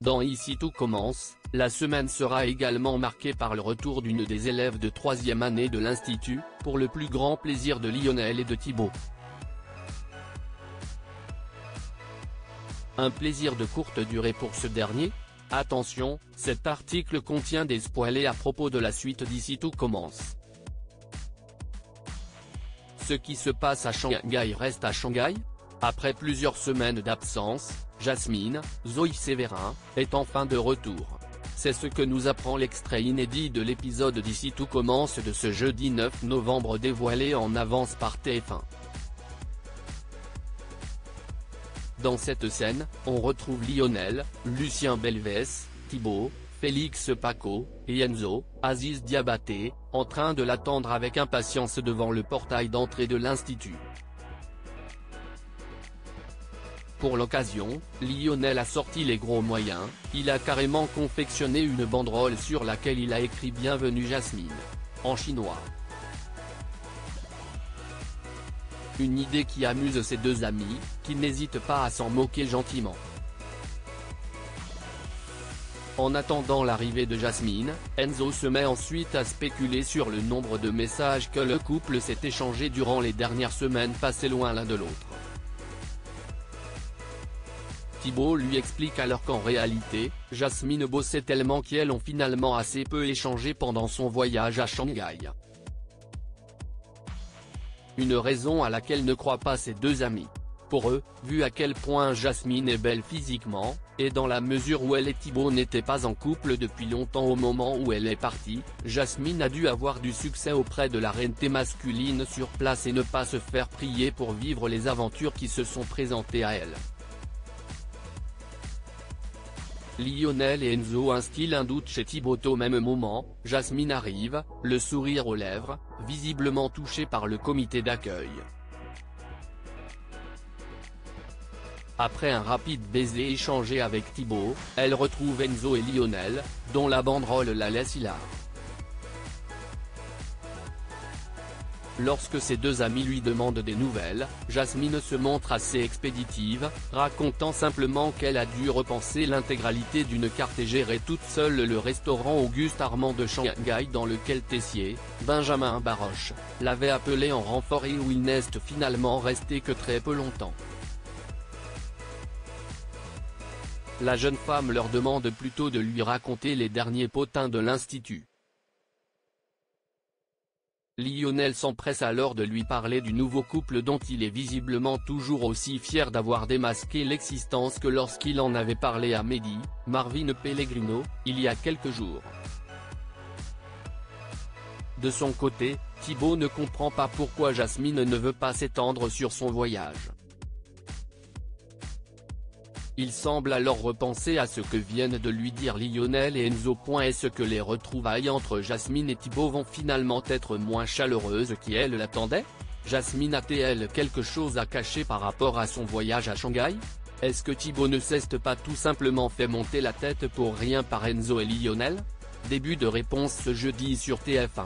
Dans Ici tout commence, la semaine sera également marquée par le retour d'une des élèves de 3e année de l'Institut, pour le plus grand plaisir de Lionel et de Thibaut. Un plaisir de courte durée pour ce dernier. Attention, cet article contient des spoilers à propos de la suite d'Ici tout commence. Ce qui se passe à Shanghai reste à Shanghai. Après plusieurs semaines d'absence, Jasmine, Zoe Sévérin, est enfin de retour. C'est ce que nous apprend l'extrait inédit de l'épisode d'Ici tout commence de ce jeudi 9 novembre dévoilé en avance par TF1. Dans cette scène, on retrouve Lionel, Lucien Belvès, Thibaut, Félix Paco, et Enzo, Aziz Diabaté, en train de l'attendre avec impatience devant le portail d'entrée de l'Institut. Pour l'occasion, Lionel a sorti les gros moyens, il a carrément confectionné une banderole sur laquelle il a écrit « Bienvenue Jasmine » en chinois. Une idée qui amuse ses deux amis, qui n'hésitent pas à s'en moquer gentiment. En attendant l'arrivée de Jasmine, Enzo se met ensuite à spéculer sur le nombre de messages que le couple s'est échangés durant les dernières semaines passées loin l'un de l'autre. Thibaut lui explique alors qu'en réalité, Jasmine bossait tellement qu'elles ont finalement assez peu échangé pendant son voyage à Shanghai. Une raison à laquelle ne croient pas ses deux amis. Pour eux, vu à quel point Jasmine est belle physiquement, et dans la mesure où elle et Thibaut n'étaient pas en couple depuis longtemps au moment où elle est partie, Jasmine a dû avoir du succès auprès de la reine masculine sur place et ne pas se faire prier pour vivre les aventures qui se sont présentées à elle. Lionel et Enzo instillent un doute chez Thibaut au même moment. Jasmine arrive, le sourire aux lèvres, visiblement touchée par le comité d'accueil. Après un rapide baiser échangé avec Thibaut, elle retrouve Enzo et Lionel, dont la banderole la laisse hilar. Lorsque ses deux amis lui demandent des nouvelles, Jasmine se montre assez expéditive, racontant simplement qu'elle a dû repenser l'intégralité d'une carte et gérer toute seule le restaurant Auguste Armand de Shanghai dans lequel Tessier, Benjamin Baroche, l'avait appelé en renfort et où il n'est finalement resté que très peu longtemps. La jeune femme leur demande plutôt de lui raconter les derniers potins de l'Institut. Lionel s'empresse alors de lui parler du nouveau couple dont il est visiblement toujours aussi fier d'avoir démasqué l'existence que lorsqu'il en avait parlé à Mehdi, Marvin Pellegrino, il y a quelques jours. De son côté, Thibaut ne comprend pas pourquoi Jasmine ne veut pas s'étendre sur son voyage. Il semble alors repenser à ce que viennent de lui dire Lionel et Enzo. Est-ce que les retrouvailles entre Jasmine et Thibaut vont finalement être moins chaleureuses qu'elle l'attendait? Jasmine a-t-elle quelque chose à cacher par rapport à son voyage à Shanghai? Est-ce que Thibaut ne s'est pas tout simplement fait monter la tête pour rien par Enzo et Lionel? Début de réponse ce jeudi sur TF1.